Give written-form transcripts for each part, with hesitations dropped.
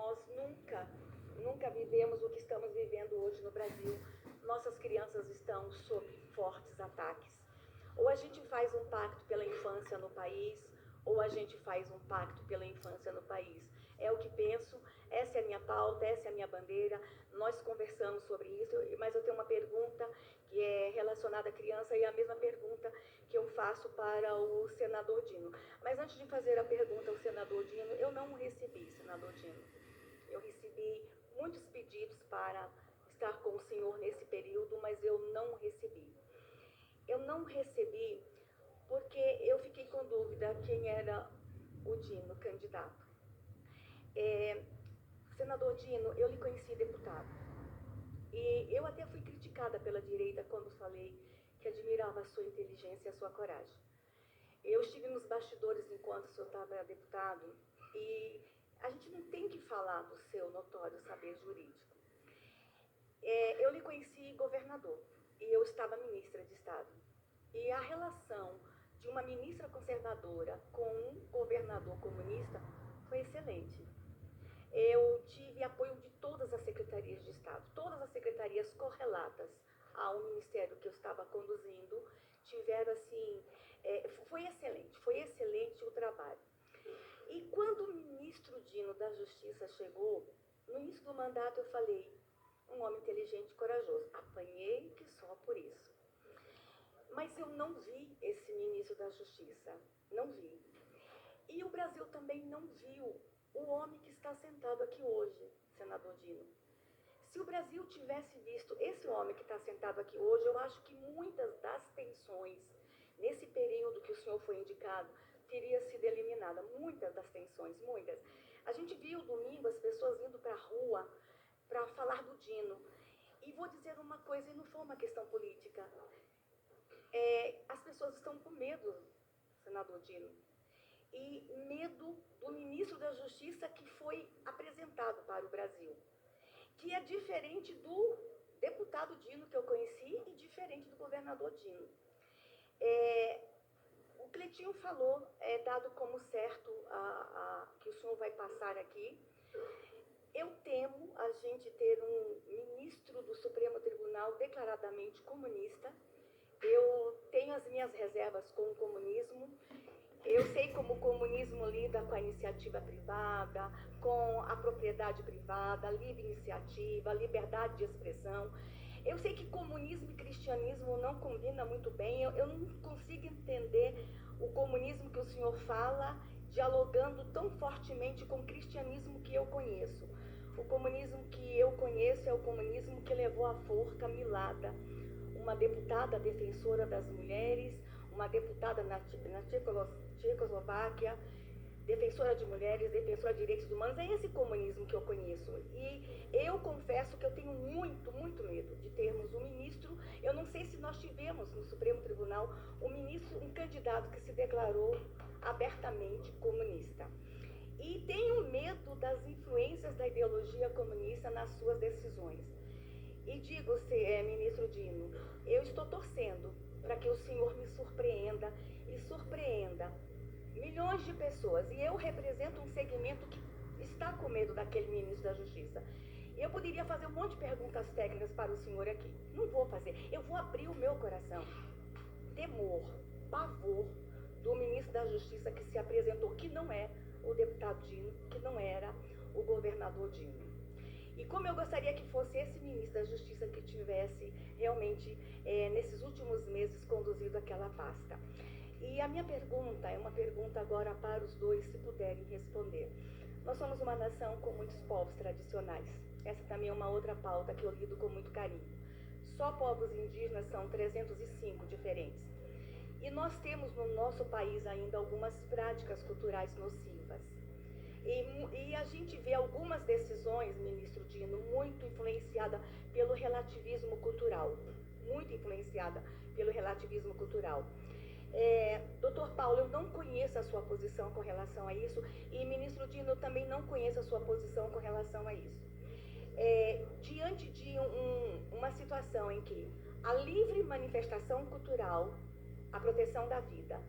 nós nunca vivemos o que estamos vivendo hoje no Brasil. Nossas crianças estão sob fortes ataques. Ou a gente faz um pacto pela infância no país, ou a gente faz um pacto pela infância no país. É o que penso, essa é a minha pauta, essa é a minha bandeira. Nós conversamos sobre isso, mas eu tenho uma pergunta que é relacionada à criança e a mesma pergunta que eu faço para o senador Dino. Mas antes de fazer a pergunta ao senador Dino, eu não recebi, senador Dino. Eu recebi muitos pedidos para estar com o senhor nesse período, mas eu não recebi. Eu não recebi porque eu fiquei com dúvida quem era o Dino, candidato. Senador Dino, eu lhe conheci deputado. E eu até fui criticada pela direita quando falei que admirava a sua inteligência e a sua coragem. Eu estive nos bastidores enquanto o senhor estava deputado e a gente não tem que falar do seu notório saber jurídico. Eu lhe conheci governador e eu estava ministra de Estado. E a relação de uma ministra conservadora com um governador comunista foi excelente. Eu tive apoio de todas as secretarias de Estado, todas as secretarias correlatas ao ministério que eu estava conduzindo, tiveram assim, foi excelente o trabalho. E quando o ministro Dino da Justiça chegou, no início do mandato eu falei, um homem inteligente e corajoso, apanhei que só por isso. Mas eu não vi esse ministro da Justiça, não vi. E o Brasil também não viu o homem que está sentado aqui hoje, senador Dino. Se o Brasil tivesse visto esse homem que está sentado aqui hoje, eu acho que muitas das tensões, nesse período que o senhor foi indicado, teria sido eliminada. Muitas das tensões, muitas. A gente viu domingo as pessoas indo para a rua para falar do Dino. E vou dizer uma coisa, e não foi uma questão política. As pessoas estão com medo, senador Dino. E medo do ministro da Justiça que foi apresentado para o Brasil, que é diferente do deputado Dino que eu conheci e diferente do governador Dino. O Cleitinho falou, dado como certo que o senhor vai passar aqui, eu temo a gente ter um ministro do Supremo Tribunal declaradamente comunista. Eu tenho as minhas reservas com o comunismo. Eu sei como o comunismo lida com a iniciativa privada, com a propriedade privada, a livre iniciativa, a liberdade de expressão. Eu sei que comunismo e cristianismo não combinam muito bem. Eu não consigo entender o comunismo que o senhor fala dialogando tão fortemente com o cristianismo que eu conheço. O comunismo que eu conheço é o comunismo que levou à forca Milada, uma deputada defensora das mulheres, uma deputada na Tchecoslováquia, defensora de mulheres, defensora de direitos humanos. É esse comunismo que eu conheço. E eu confesso que eu tenho muito medo de termos um ministro. Eu não sei se nós tivemos no Supremo Tribunal um candidato que se declarou abertamente comunista. E tenho medo das influências da ideologia comunista nas suas decisões. E digo, ministro Dino, eu estou torcendo para que o senhor me surpreenda e surpreenda milhões de pessoas. E eu represento um segmento que está com medo daquele ministro da Justiça. Eu poderia fazer um monte de perguntas técnicas para o senhor aqui. Não vou fazer. Eu vou abrir o meu coração. Temor, pavor do ministro da Justiça que se apresentou, que não é o deputado Dino, que não era o governador Dino. E como eu gostaria que fosse esse ministro da Justiça que tivesse realmente, nesses últimos meses, conduzido aquela pasta. E a minha pergunta é uma pergunta agora para os dois, se puderem responder. Nós somos uma nação com muitos povos tradicionais. Essa também é uma outra pauta que eu lido com muito carinho. Só povos indígenas são 305 diferentes. E nós temos no nosso país ainda algumas práticas culturais nocivas. E a gente vê algumas decisões, ministro Dino, muito influenciada pelo relativismo cultural. Muito influenciada pelo relativismo cultural. Doutor Paulo, eu não conheço a sua posição com relação a isso. E, ministro Dino, eu também não conheço a sua posição com relação a isso. Diante de uma situação em que a livre manifestação cultural, a proteção da vida,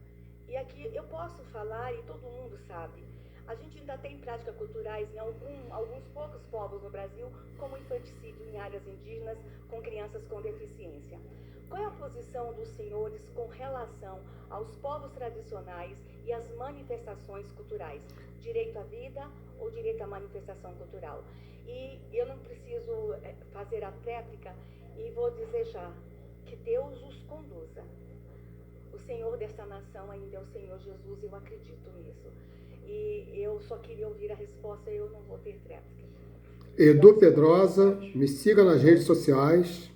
e aqui eu posso falar, e todo mundo sabe, A gente ainda tem práticas culturais em alguns poucos povos no Brasil, como o infanticídio em áreas indígenas com crianças com deficiência. Qual é a posição dos senhores com relação aos povos tradicionais e às manifestações culturais? Direito à vida ou direito à manifestação cultural? E eu não preciso fazer a tréplica e vou dizer já que Deus os conduza. O Senhor dessa nação ainda é o Senhor Jesus, eu acredito nisso. E eu só queria ouvir a resposta, eu não vou ter tréplica. Edu Pedrosa, me siga nas redes sociais,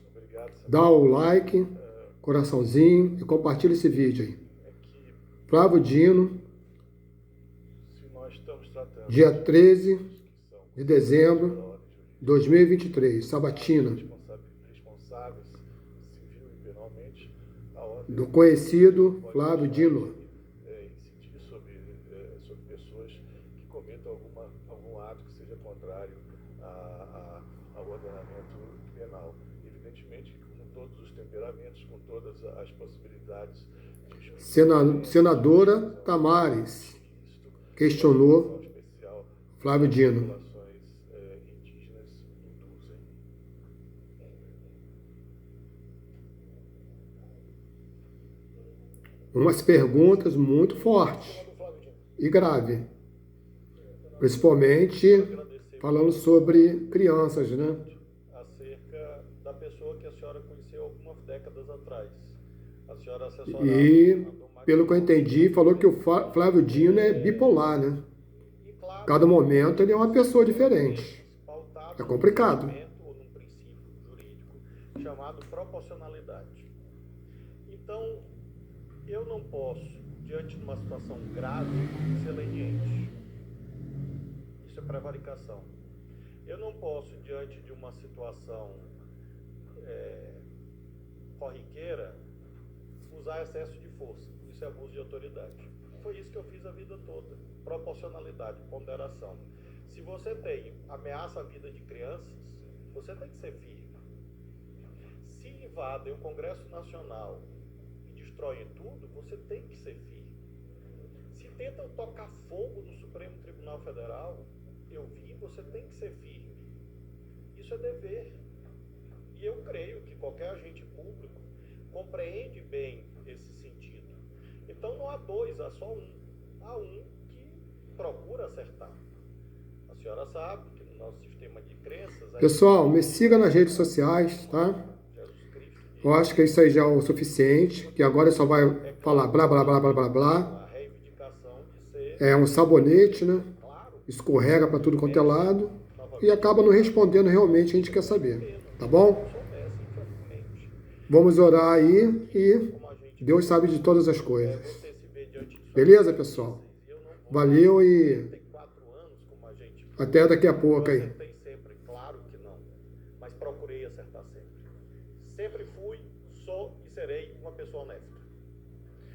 dá o like, coraçãozinho e compartilha esse vídeo aí. Flávio Dino, dia 13 de dezembro de 2023, Sabatina, do conhecido Flávio Dino. Incidir sobre pessoas que cometam algum ato que seja contrário ao ordenamento penal. Evidentemente, com todos os temperamentos, com todas as possibilidades. Senadora Tamares questionou Flávio Dino. Umas perguntas muito fortes e graves, principalmente falando sobre crianças, né? Acerca da pessoa que a senhora conheceu algumas décadas atrás. A senhora e, pelo que eu entendi, falou que o Flávio Dino é bipolar, né? Cada momento ele é uma pessoa diferente. É complicado. Ou num princípio jurídico chamado proporcionalidade. Então, eu não posso, diante de uma situação grave, ser leniente. Isso é prevaricação. Eu não posso, diante de uma situação corriqueira, usar excesso de força. Isso é abuso de autoridade. Foi isso que eu fiz a vida toda. Proporcionalidade, ponderação. Se você tem ameaça à vida de crianças, você tem que ser firme. Se invadem o Congresso Nacional e destroem tudo, você tem que ser firme. Se tentam tocar fogo no Supremo Tribunal Federal, eu vi, você tem que ser firme. Isso é dever. E eu creio que qualquer agente público compreende bem esse sentido. Então não há dois, há só um. Há um que procura acertar. A senhora sabe que no nosso sistema de crenças... Pessoal, me siga nas redes sociais, tá? Eu acho que isso aí já é o suficiente, que agora só vai falar blá, blá, blá, blá, blá, blá. É um sabonete, né? Escorrega para tudo quanto é lado e acaba não respondendo realmente, a gente quer saber, tá bom? Vamos orar aí e Deus sabe de todas as coisas. Beleza, pessoal? Valeu e até daqui a pouco aí. Claro que não, mas procurei acertar sempre. Sempre fui, sou e serei uma pessoa honesta.